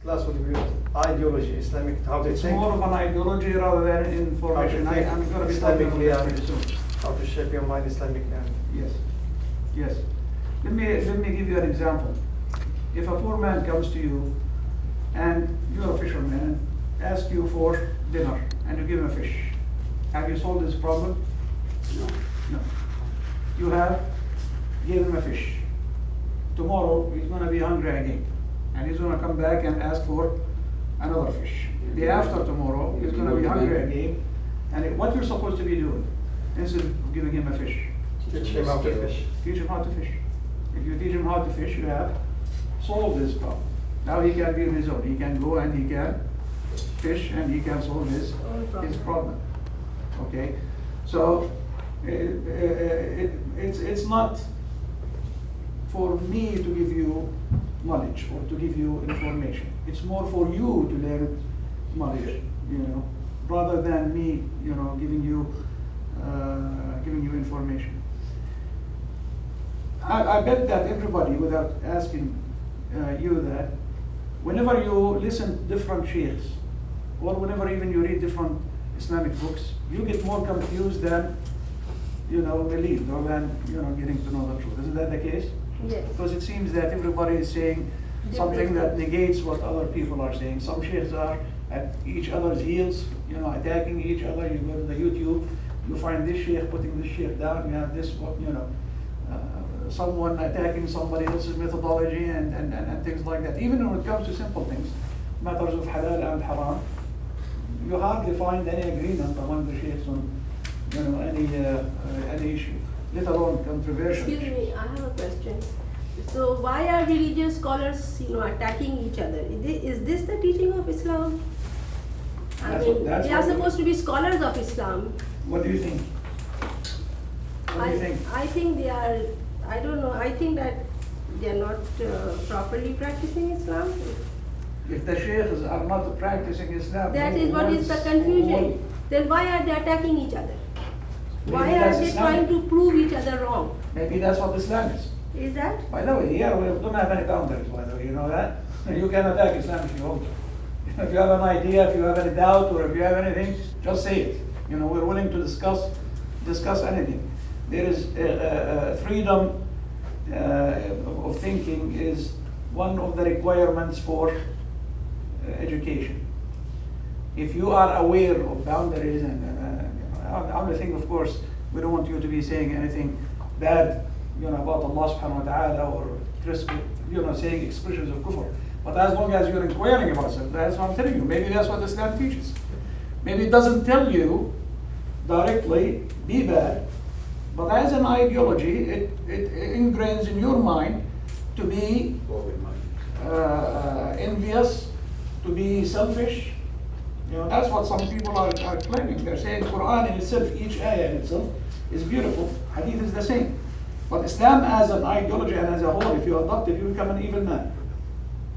class will be ideology, Islamic, how to It's think. more of an ideology rather than information. How to think I'm going to be talking about Islamically that and very soon. how to shape your mind Islamically. Yes, yes. Let me give you an example. If a poor man comes to you and you're a fisherman and asks you for dinner and you give him a fish, have you solved his problem? No. No. You have given him a fish. Tomorrow he's going to be hungry again and he's going to come back and ask for another fish. The after tomorrow he's going to be hungry again, and what you're supposed to be doing instead of giving him a fish, Teach him how to fish. teach him how to fish. If you teach him how to fish, you have solved this problem. Now he can be on his own. He can go and he can fish and he can solve his problem. Okay, so it's not for me to give you knowledge or to give you information. It's more for you to learn knowledge, rather than me, giving you information. I bet that everybody, without asking you that, whenever you listen to different sheikhs, or whenever even you read different Islamic books, you get more confused than relieved, or than getting to know the truth. Isn't that the case? Yes. Because it seems that everybody is saying something that negates what other people are saying. Some sheikhs are at each other's heels, attacking each other. You go to the YouTube, you find this sheikh putting this sheikh down. You have this, someone attacking somebody else's methodology and things like that. Even when it comes to simple things, matters of halal and haram, you hardly find any agreement among the sheikhs on any issue, let alone controversial. Excuse me, I have a question. So why are religious scholars, attacking each other? Is this the teaching of Islam? They are supposed to be scholars of Islam. What do you think? I think they are. I don't know. I think that they are not properly practicing Islam. If the sheikhs are not practicing Islam, That is what is the confusion. Then why are they attacking each other? Why are they trying to prove each other wrong? Maybe that's what Islam is. Is that? By the way, here we don't have any boundaries, by the way, you know that? You can attack Islam if you want to. If you have an idea, if you have any doubt, or if you have anything, just say it. We're willing to discuss anything. There is freedom of thinking is one of the requirements for education. If you are aware of boundaries and other thing, of course, we don't want you to be saying anything bad, about Allah subhanahu wa ta'ala, or saying expressions of kufr. But as long as you're inquiring about it, that's what I'm telling you. Maybe that's what Islam teaches. Maybe it doesn't tell you directly, be bad, but as an ideology, it ingrains in your mind to be envious, to be selfish. That's what some people are claiming. They're saying Quran in itself, each ayah in itself is beautiful. Hadith is the same. But Islam as an ideology and as a whole, if you adopt it, you become an evil man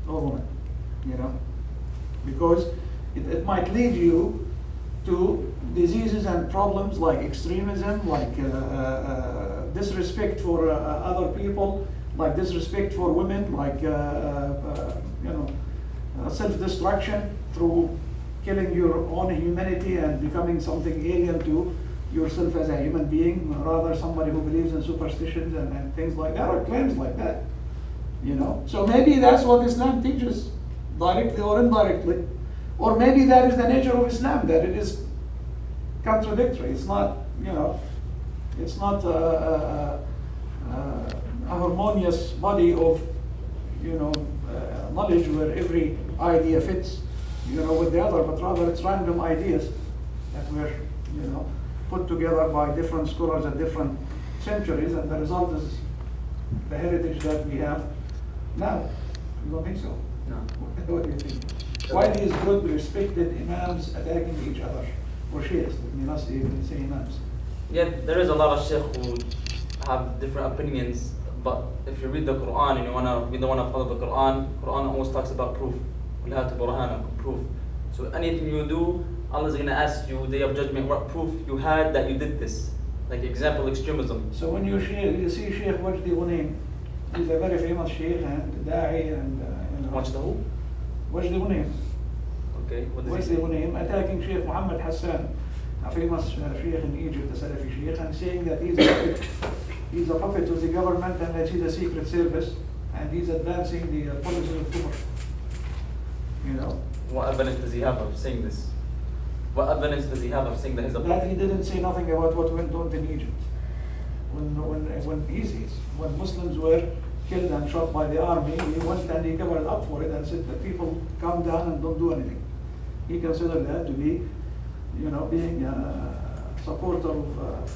or woman. Because it might lead you to diseases and problems like extremism, like disrespect for other people, like disrespect for women, like self-destruction through killing your own humanity and becoming something alien to yourself as a human being, rather somebody who believes in superstitions and things like that, or claims like that. So maybe that's what Islam teaches, directly or indirectly, or maybe that is the nature of Islam, that it is contradictory. It's not, it's not a harmonious body of, knowledge where every idea fits, with the other, but rather it's random ideas that were, put together by different scholars at different centuries, and the result is the heritage that we have now. You don't think so? No. What do you think? Why these good, respected imams attacking each other? Or sheikhs, let me not even say imams. Yeah, there is a lot of sheikh who have different opinions, but if you read the Quran and we don't want to follow the Quran always talks about proof. We'll have to burhana, proof. So anything you do, Allah is going to ask you day of judgment what proof you had that you did this. Like example, extremism. So when you see Sheikh Wajdi Ghunaim, he's a very famous sheikh and da'i and Watch the who? Wajdi Munim. Okay, what does What's he the say? name? Attacking Sheikh Muhammad Hassan, a famous Sheikh in Egypt, a Salafi Sheikh, and saying that he's a puppet to the government and that he's a secret service and he's advancing the policy of kufr. You know? What evidence does he have of saying this? What evidence does he have of saying that he's a That he didn't say nothing about what went on in Egypt. When Muslims were killed and shot by the army, he went and he covered up for it and said that people calm down and don't do anything. He considered that to be, you know, being a supporter of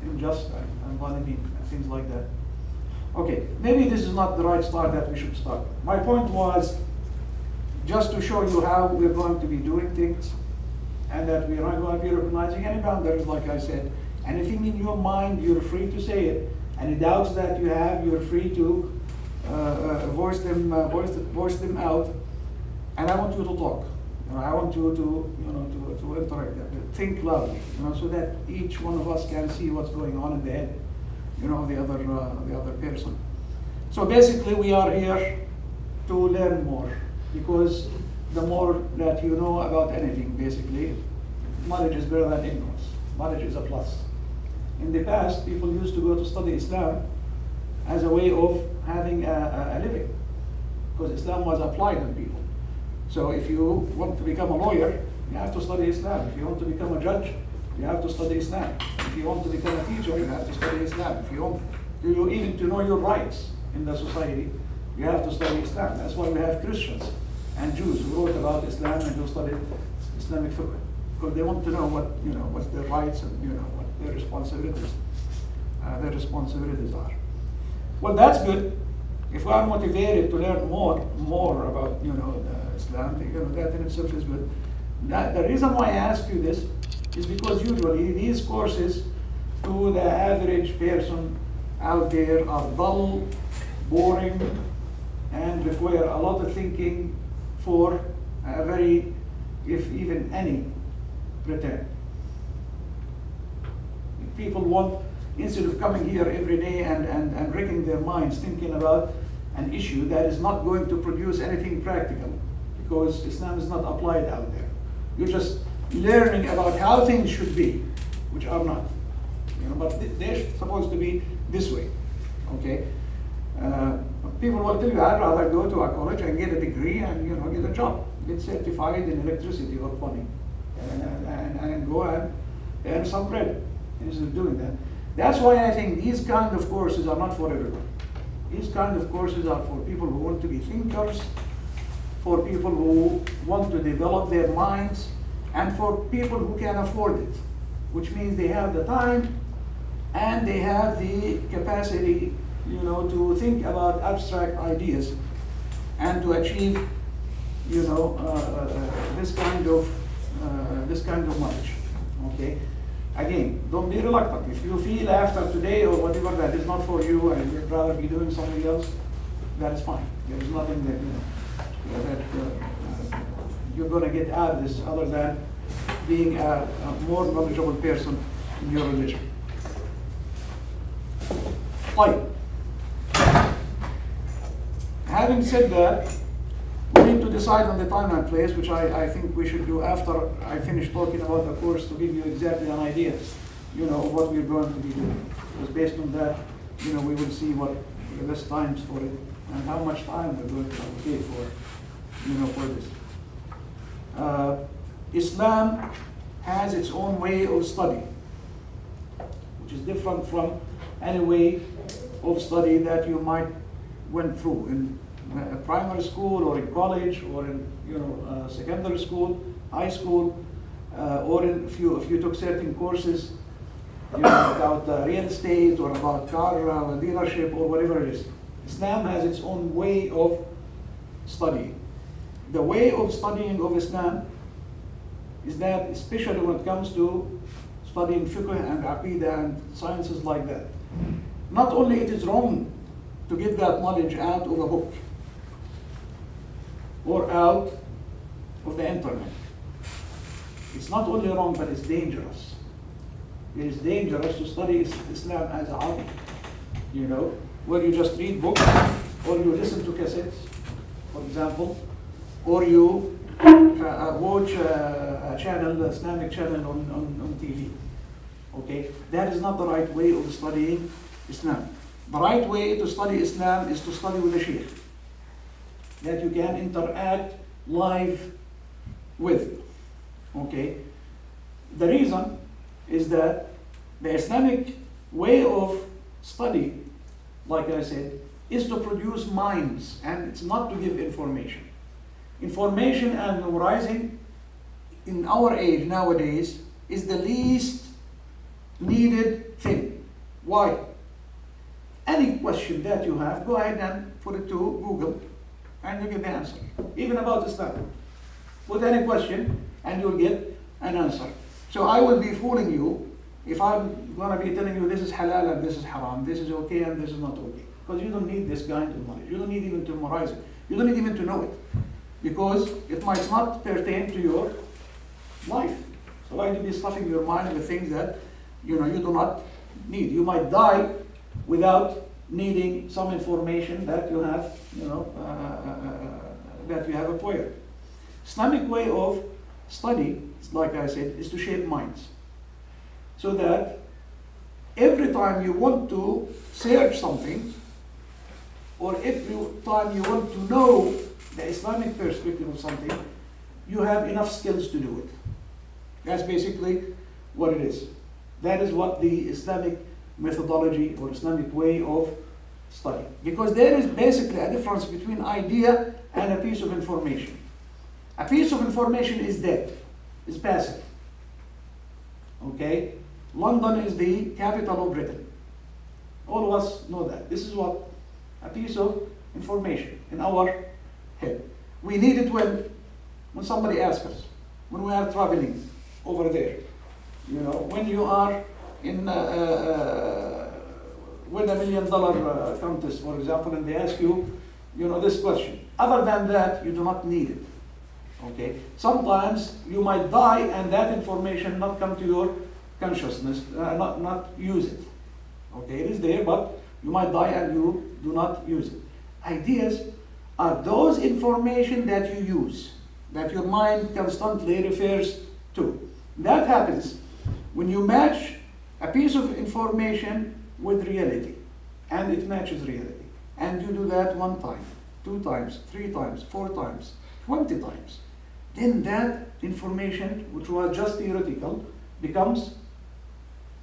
injustice and violence and things like that. Okay, maybe this is not the right start that we should start. My point was just to show you how we're going to be doing things and that we're not going to be recognizing any boundaries, like I said. Anything in your mind, you're free to say it. Any doubts that you have, you're free to voice them out. And I want you to talk. You know, I want you to interact, think loudly, so that each one of us can see what's going on in the head, the other person. So basically, we are here to learn more, because the more that you know about anything, basically, knowledge is better than ignorance. Knowledge is a plus. In the past, people used to go to study Islam as a way of having a living, because Islam was applied on people. So if you want to become a lawyer, you have to study Islam. If you want to become a judge, you have to study Islam. If you want to become a teacher, you have to study Islam. If you want even to know your rights in the society, you have to study Islam. That's why we have Christians and Jews who wrote about Islam and who studied Islamic fiqh, because they want to know what their rights and what their responsibilities are. Well, that's good. If we are motivated to learn more about Islam, that in itself is good. The reason why I ask you this is because usually these courses to the average person out there are dull, boring, and require a lot of thinking for a very, if even any, return. People want, instead of coming here every day and wrecking their minds thinking about an issue that is not going to produce anything practical, because Islam is not applied out there. You're just learning about how things should be, which are not. But they're supposed to be this way. Okay? People will tell you, I'd rather go to a college and get a degree and get a job, get certified in electricity or plumbing, and go and earn some bread instead of doing that. That's why I think these kind of courses are not for everyone. These kind of courses are for people who want to be thinkers, for people who want to develop their minds, and for people who can afford it, which means they have the time and they have the capacity, to think about abstract ideas and to achieve, this kind of knowledge. Okay. Again, don't be reluctant. If you feel after today or whatever that is not for you and you'd rather be doing something else, that is fine. There is nothing that you're going to get out of this other than being a more knowledgeable person in your religion. Fine. Having said that, we need to decide on the time and place, which I think we should do after I finish talking about the course, to give you exactly an idea, of what we're going to be doing. Because based on that, we will see what the best times for it and how much time we're going to allocate for this. Islam has its own way of study, which is different from any way of study that you might went through in primary school or in college or in secondary school, high school, or if you took certain courses about real estate or about car dealership or whatever it is. Islam has its own way of studying. The way of studying of Islam is that, especially when it comes to studying fiqh and aqidah and sciences like that, not only it is wrong to get that knowledge out of a book or out of the internet. It's not only wrong, but it's dangerous. It is dangerous to study Islam as a hobby, where you just read books or you listen to cassettes, for example, or you watch a channel, Islamic channel on TV. Okay, that is not the right way of studying Islam. The right way to study Islam is to study with a sheikh that you can interact live with. Okay, the reason is that the Islamic way of study, like I said, is to produce minds, and it's not to give information. Information and memorizing in our age nowadays is the least needed thing. Why? Any question that you have, go ahead and put it to Google and you get the answer. Even about Islam. Put any question and you'll get an answer. So I will be fooling you if I'm going to be telling you this is halal and this is haram, this is okay and this is not okay. Because you don't need this kind of knowledge. You don't need even to memorize it. You don't need even to know it. Because it might not pertain to your life. So why do you be stuffing your mind with things that you do not need? You might die without needing some information that you have, that you have acquired. Islamic way of study, like I said, is to shape minds. So that every time you want to search something, or every time you want to know the Islamic perspective of something, you have enough skills to do it. That's basically what it is. That is what the Islamic methodology or Islamic way of study. Because there is basically a difference between idea and a piece of information. A piece of information is dead, is passive. Okay? London is the capital of Britain. All of us know that. This is what? A piece of information in our head. We need it when somebody asks us, when we are traveling over there. When you are in win $1 million contest, for example, and they ask you, this question. Other than that, you do not need it. Okay? Sometimes you might die and that information not come to your consciousness, not use it. Okay, it is there, but you might die and you do not use it. Ideas are those information that you use, that your mind constantly refers to. That happens when you match a piece of information with reality, and it matches reality. And you do that 1 time, 2 times, 3 times, 4 times, 20 times. Then that information, which was just theoretical, becomes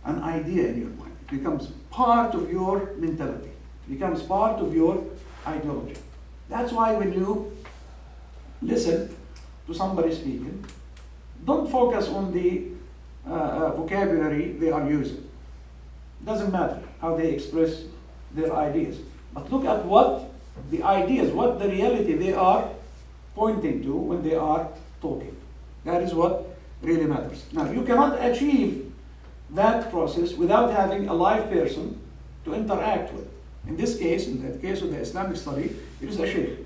an idea in your mind. It becomes part of your mentality. It becomes part of your ideology. That's why when you listen to somebody speaking, don't focus on the vocabulary they are using. Doesn't matter how they express their ideas. But look at what the ideas, what the reality they are pointing to when they are talking. That is what really matters. Now, you cannot achieve that process without having a live person to interact with. In this case, in the case of the Islamic study, it is a sheikh.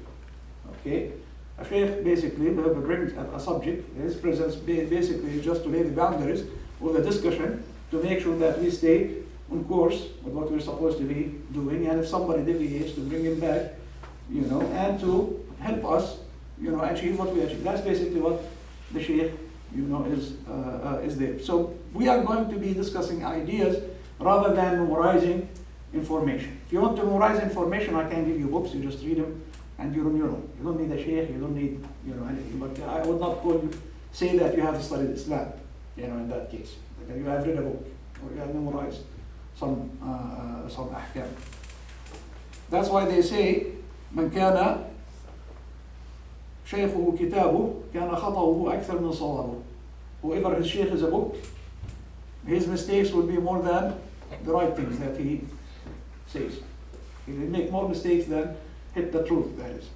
Okay? A sheikh basically brings a subject. His presence basically just to lay the boundaries of the discussion to make sure that we stay on course with what we're supposed to be doing, and if somebody deviates, to bring him back, and to help us, achieve what we achieve. That's basically what the sheikh, is there. So we are going to be discussing ideas rather than memorizing information. If you want to memorize information, I can give you books. You just read them, and you're on your own. You don't need a sheikh. You don't need, anything. But I would not say that you have studied Islam. In that case, you have read a book or you have memorized some ahkam. That's why they say, من كان شيخه كتابه كان خطأه أكثر من صوابه. Whoever his sheikh is a book, his mistakes will be more than the right things that he says. He will make more mistakes than hit the truth, that is.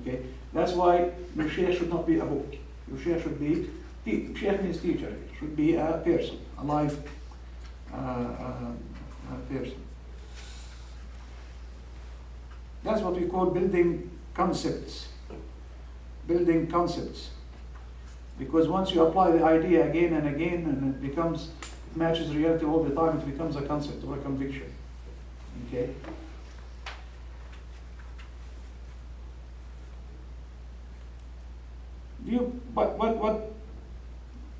Okay? That's why your sheikh should not be a book. Your sheikh should be, sheikh means teacher, should be a person, a live person. That's what we call building concepts. Building concepts. Because once you apply the idea again and again, and it matches reality all the time, it becomes a concept or a conviction. Okay? what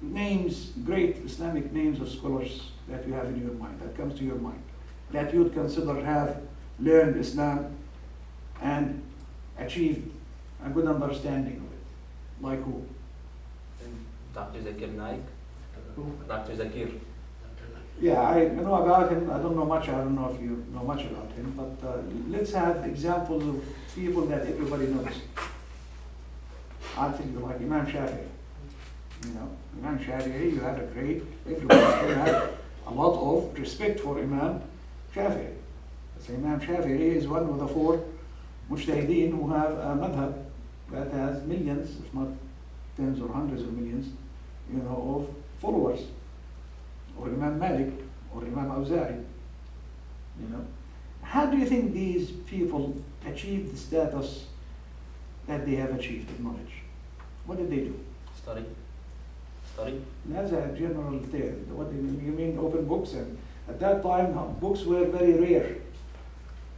names, great Islamic names of scholars that you have in your mind, that comes to your mind, that you would consider have learned Islam and achieved a good understanding of it? Like who? Dr. Zakir Naik. Dr. Zakir. Yeah, I know about him. I don't know much. I don't know if you know much about him, but let's have examples of people that everybody knows. I think like Imam Shafi'i. You know, Imam Shafi'i, you have a great, everybody have a lot of respect for Imam Shafi'i. So Imam Shafi'i is one of the four mujtahideen who have a madhab that has millions, if not tens or hundreds of millions, you know, of followers. Or Imam Malik, or Imam Awza'i. You know, how do you think these people achieved the status that they have achieved in knowledge? What did they do? Study. That's a general term. What do you mean? Open books? And at that time, books were very rare.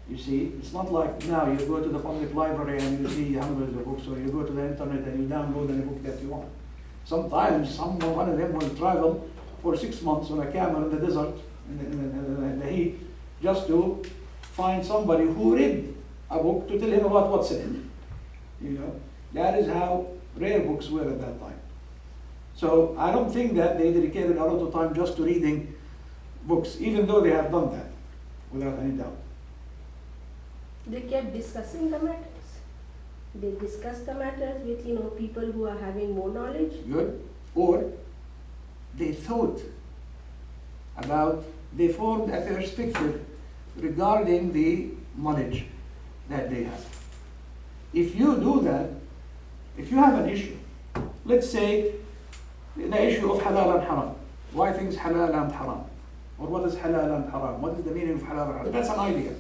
You see, it's not like now you go to the public library and you see hundreds of books, or you go to the internet and you download any book that you want. Sometimes one of them will travel for 6 months on a camel in the desert, in the heat, just to find somebody who read a book to tell him about what's in it. You know, that is how rare books were at that time. So I don't think that they dedicated a lot of time just to reading books, even though they have done that, without any doubt. They kept discussing the matters. They discussed the matters with, you know, people who are having more knowledge. Good. Or they thought about, they formed a perspective regarding the knowledge that they have. If you do that, if you have an issue, let's say the issue of halal and haram, why things halal and haram, or what is halal and haram, what is the meaning of halal and haram, that's an idea.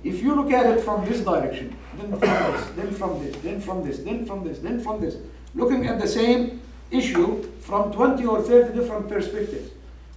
If you look at it from this direction, then from this, then from this, then from this, then from this, then from this, looking at the same issue from 20 or 30 different perspectives,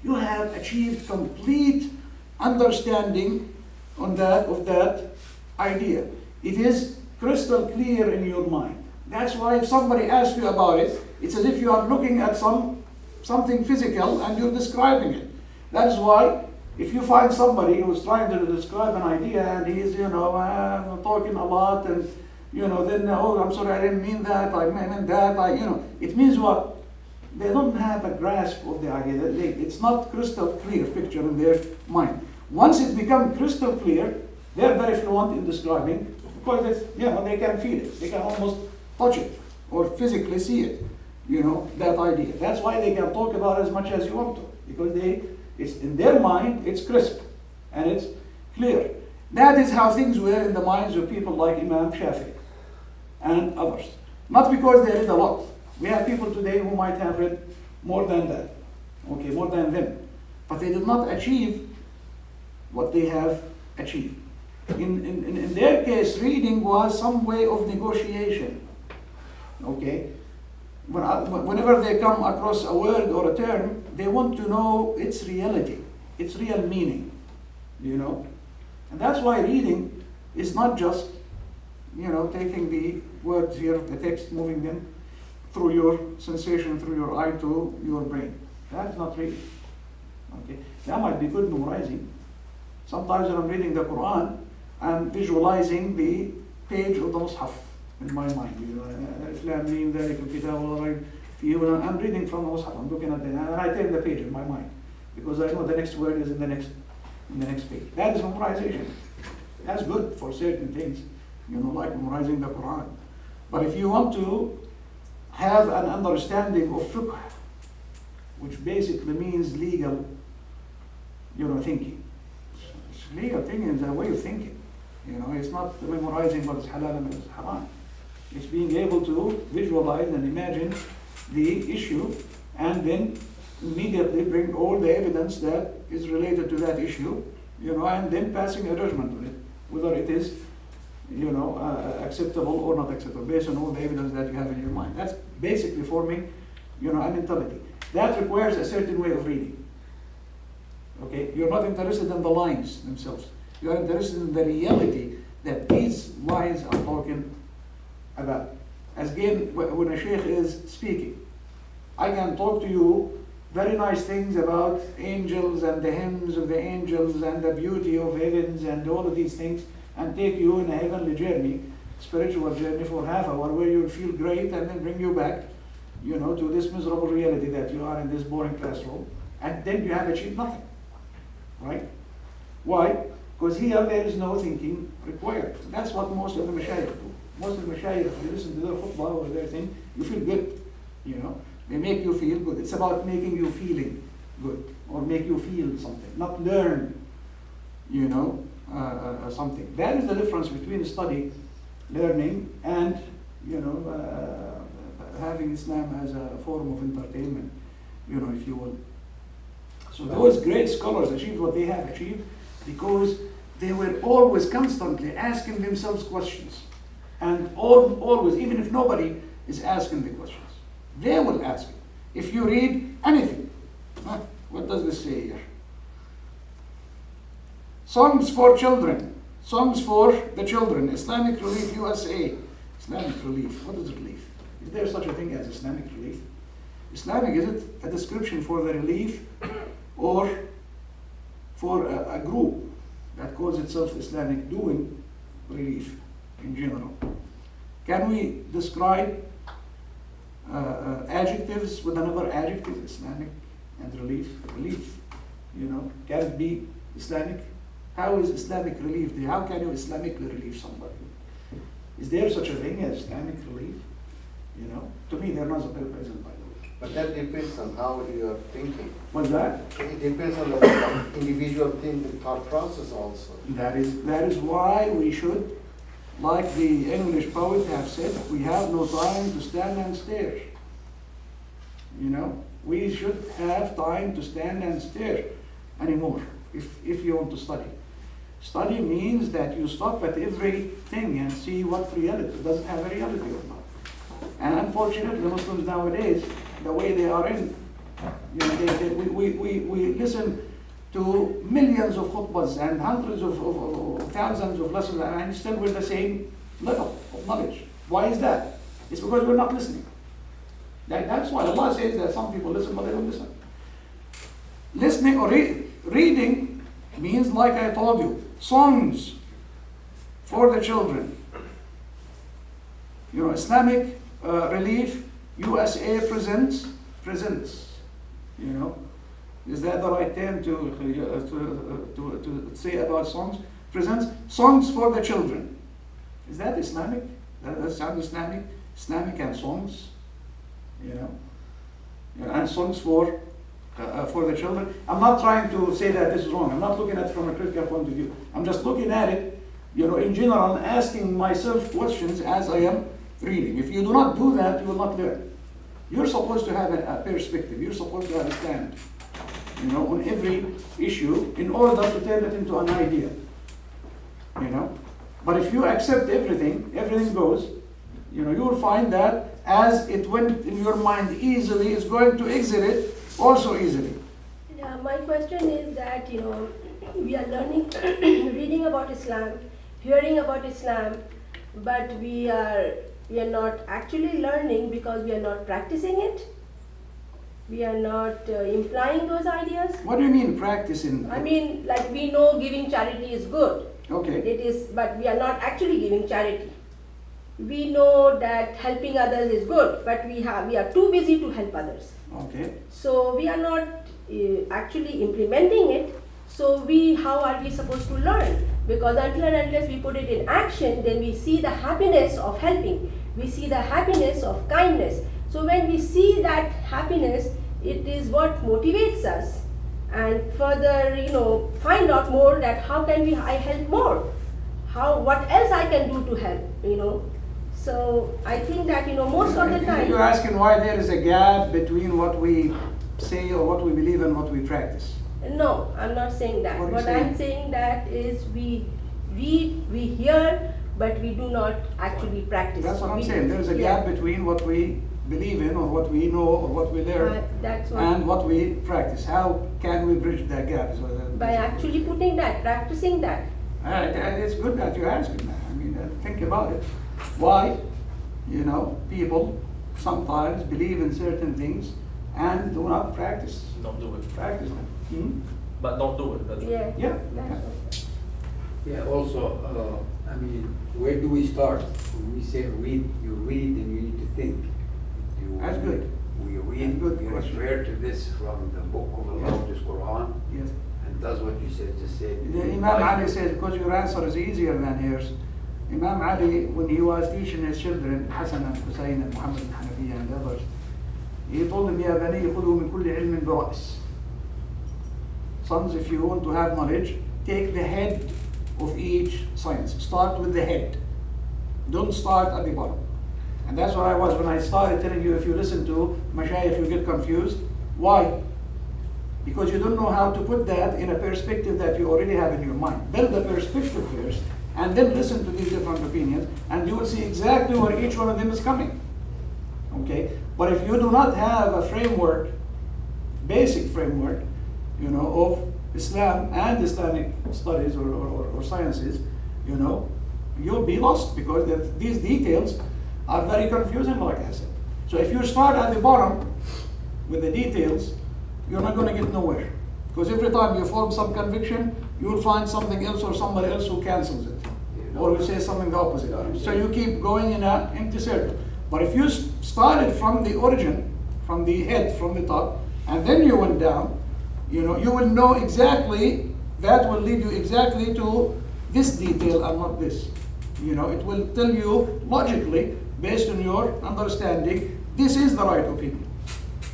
you have achieved complete understanding of that idea. It is crystal clear in your mind. That's why if somebody asks you about it, it's as if you are looking at something physical and you're describing it. That is why if you find somebody who's trying to describe an idea and he's, you know, talking a lot and, you know, then, oh, I'm sorry, I didn't mean that, I meant that, you know, it means what? They don't have a grasp of the idea. It's not crystal clear picture in their mind. Once it becomes crystal clear, they're very fluent in describing, because it's, you know, they can feel it. They can almost touch it or physically see it, you know, that idea. That's why they can talk about it as much as you want to, because it's in their mind, it's crisp and it's clear. That is how things were in the minds of people like Imam Shafi'i and others. Not because they read a lot. We have people today who might have read more than that, okay, more than them. But they did not achieve what they have achieved. In their case, reading was some way of negotiation, okay? Whenever they come across a word or a term, they want to know its reality, its real meaning, you know? And that's why reading is not just, you know, taking the words here, the text, moving them through your sensation, through your eye to your brain. That's not reading, okay? That might be good memorizing. Sometimes when I'm reading the Quran, I'm visualizing the page of the Mus'haf in my mind. You know, I'm reading from the Mus'haf, I'm looking at it, and I turn the page in my mind because I know the next word is in the next page. That is memorization. That's good for certain things, you know, like memorizing the Quran. But if you want to have an understanding of fiqh, which basically means legal, you know, thinking. Legal thinking is a way of thinking. You know, it's not memorizing what is halal and what is haram. It's being able to visualize and imagine the issue and then immediately bring all the evidence that is related to that issue, you know, and then passing a judgment on it, whether it is, you know, acceptable or not acceptable, based on all the evidence that you have in your mind. That's basically forming, you know, a mentality. That requires a certain way of reading. Okay, you're not interested in the lines themselves. You're interested in the reality that these lines are talking about. as again, when a sheikh is speaking, I can talk to you very nice things about angels and the hymns of the angels and the beauty of heavens and all of these things, and take you in a heavenly journey, spiritual journey for half hour where you'll feel great, and then bring you back, to this miserable reality that you are in this boring classroom, and then you have achieved nothing, right? Why? Because here there is no thinking required. That's what most of the mashayikh do. Most of the mashayikh, if you listen to their khutbah or their thing, you feel good, They make you feel good. It's about making you feeling good, or make you feel something, not learn, something. That is the difference between study, learning, and, having Islam as a form of entertainment, if you will. So those great scholars achieved what they have achieved because they were always constantly asking themselves questions. And always, even if nobody is asking the questions, they will ask it. If you read anything, what does this say here? Songs for children, songs for the children, Islamic Relief USA. Islamic Relief, what is relief? Is there such a thing as Islamic relief? Islamic, is it a description for the relief or for a group that calls itself Islamic doing relief in general? Can we describe adjectives with another adjective, Islamic and relief? Relief, can it be Islamic? How is Islamic relief? How can you Islamically relieve somebody? Is there such a thing as Islamic relief? To me, there not present, by the way. But that depends on how you are thinking. What's that? It depends on the individual thought process also. That is why we should, like the English poet have said, we have no time to stand and stare. We should have time to stand and stare anymore if you want to study. Study means that you stop at everything and see what reality, does it have a reality or not. And unfortunately, the Muslims nowadays, the way they are in, we listen to millions of khutbahs and hundreds of thousands of lessons, and still with the same level of knowledge. Why is that? It's because we're not listening. That's why Allah says that some people listen, but they don't listen. Listening or reading means, like I told you, songs for the children. Islamic Relief USA presents. Is that the right term to say about songs? Presents songs for the children. Is that Islamic? That sounds Islamic. Islamic and songs. And songs for the children. I'm not trying to say that this is wrong. I'm not looking at it from a critical point of view. I'm just looking at it, in general, and asking myself questions as I am reading. If you do not do that, you will not learn. You're supposed to have a perspective. You're supposed to have a stand, on every issue in order to turn it into an idea. But if you accept everything goes, you will find that as it went in your mind easily, it's going to exit it also easily. Yeah, my question is that, we are learning, reading about Islam, hearing about Islam, but we are not actually learning because we are not practicing it. We are not implying those ideas. What do you mean practicing? I mean, like we know giving charity is good. Okay. It is, but we are not actually giving charity. We know that helping others is good, but we are too busy to help others. Okay. So we are not actually implementing it. So how are we supposed to learn? Because until and unless we put it in action, then we see the happiness of helping. We see the happiness of kindness. So when we see that happiness, it is what motivates us. And further, find out more that how can I help more? What else I can do to help, So I think that, most of the time. You're asking why there is a gap between what we say or what we believe and what we practice. No, I'm not saying that. What I'm saying that is we read, we hear, but we do not actually practice. That's what I'm saying. There's a gap between what we believe in or what we know or what we learn and what we practice. How can we bridge that gap? By actually putting that, practicing that. It's good that you're asking that. I mean, think about it. Why? you know, people sometimes believe in certain things and do not practice Don't do it. them. Hmm? But don't do it. That's Yeah. Yeah. That's what- Yeah, also, I mean, where do we start? When we say read, you read and you need to think. That's good. We That's read, good we question. refer to this from the book of Allah, Yes. which is Quran, Yes. and does what you said, just say. The Imam Ali says, because your answer is easier than hers. Imam Ali, when he was teaching his children, Hassan and Hussein and Muhammad and Hanafiya and others, he told them, يا بني خذوا من كل علم برأس. Sons, if you want to have knowledge, take the head of each science. Start with the head. Don't start at the bottom. And that's what I was when I started telling you, if you listen to Mashayikh, you get confused. Why? Because you don't know how to put that in a perspective that you already have in your mind. Build the perspective first, and then listen to these different opinions, and you will see exactly where each one of them is coming. Okay? But if you do not have a framework, basic framework, you know, of Islam and Islamic studies or sciences, you know, you'll be lost because these details are very confusing, like I said. So if you start at the bottom with the details, you're not going to get nowhere. Because every time you form some conviction, you'll find something else or somebody else who cancels it. Or will say something the opposite. So you keep going in an empty circle. But if you started from the origin, from the head, from the top, and then you went down, you know, you will know exactly, that will lead you exactly to this detail and not this. You know, it will tell you logically, based on your understanding, this is the right opinion.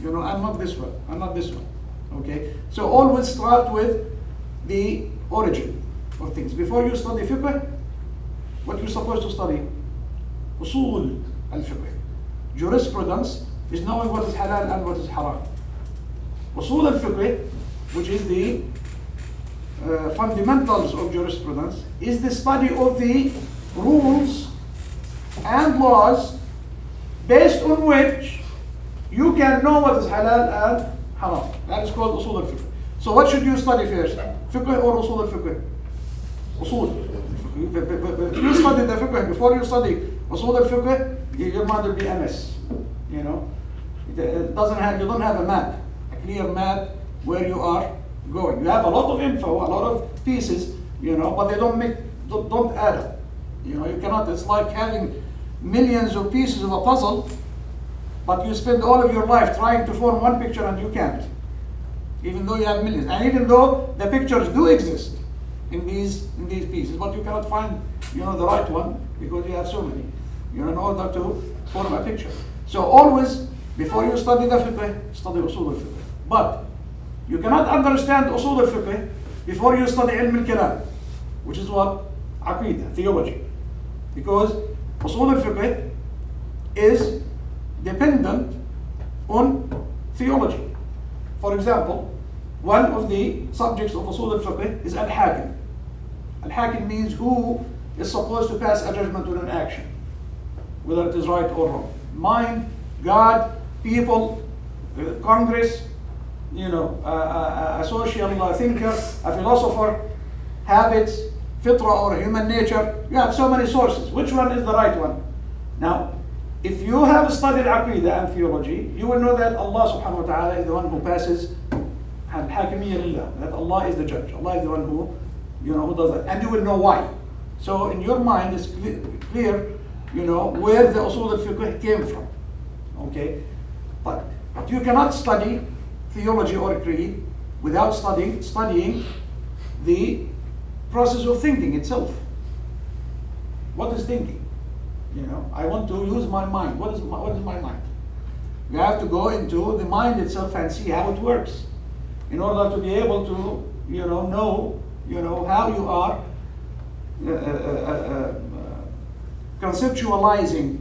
You know, I'm not this one, I'm not this one. Okay? So always start with the origin of things. Before you study fiqh, what you're supposed to study? Usul al-fiqh. Jurisprudence is knowing what is halal and what is haram. Usul al-fiqh, which is the fundamentals of jurisprudence, is the study of the rules and laws based on which you can know what is halal and haram. That is called usul al-fiqh. So what should you study first? Fiqh or usul al-fiqh? Usul. If you study the fiqh before you study usul al-fiqh, your mind will be a mess. You know, it doesn't have, you don't have a map, a clear map where you are going. You have a lot of info, a lot of pieces, you know, but they don't add up. You know, you cannot. It's like having millions of pieces of a puzzle, but you spend all of your life trying to form one picture and you can't, even though you have millions, and even though the pictures do exist in these pieces, but you cannot find, you know, the right one because you have so many, you know, in order to form a picture. So always, before you study the fiqh, study usul al-fiqh. But you cannot understand usul al-fiqh before you study ilm al-kalam, which is what? Aqidah, theology. Because usul al-fiqh is dependent on theology. For example, one of the subjects of usul al-fiqh is al-hakim. Al-hakim means who is supposed to pass a judgment on an action, whether it is right or wrong. Mind, God, people, Congress, you know, a social thinker, a philosopher, habits, fitra or human nature. You have so many sources. Which one is the right one? Now, if you have studied Aqidah and theology, you will know that Allah subhanahu wa ta'ala is the one who passes al-hakimiyya lillah, that Allah is the judge. Allah is the one who, you know, who does that. And you will know why. So in your mind it's clear, you know, where the usul al-fiqh came from. Okay? But you cannot study theology or creed without studying the process of thinking itself. What is thinking? You know, I want to use my mind. What is my mind? You have to go into the mind itself and see how it works, in order to be able to, you know how you are conceptualizing,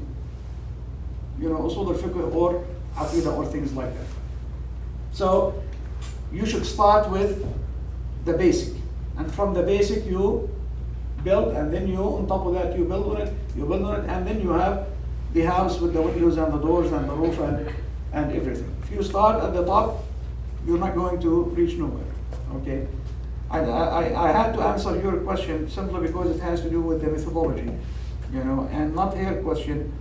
you know, usul al-fiqh or aqidah or things like that. So you should start with the basic, and from the basic you build, and then you, on top of that, you build on it, and then you have the house with the windows and the doors and the roof and everything. If you start at the top, you're not going to reach nowhere. Okay? I had to answer your question simply because it has to do with the methodology, you know, and not her question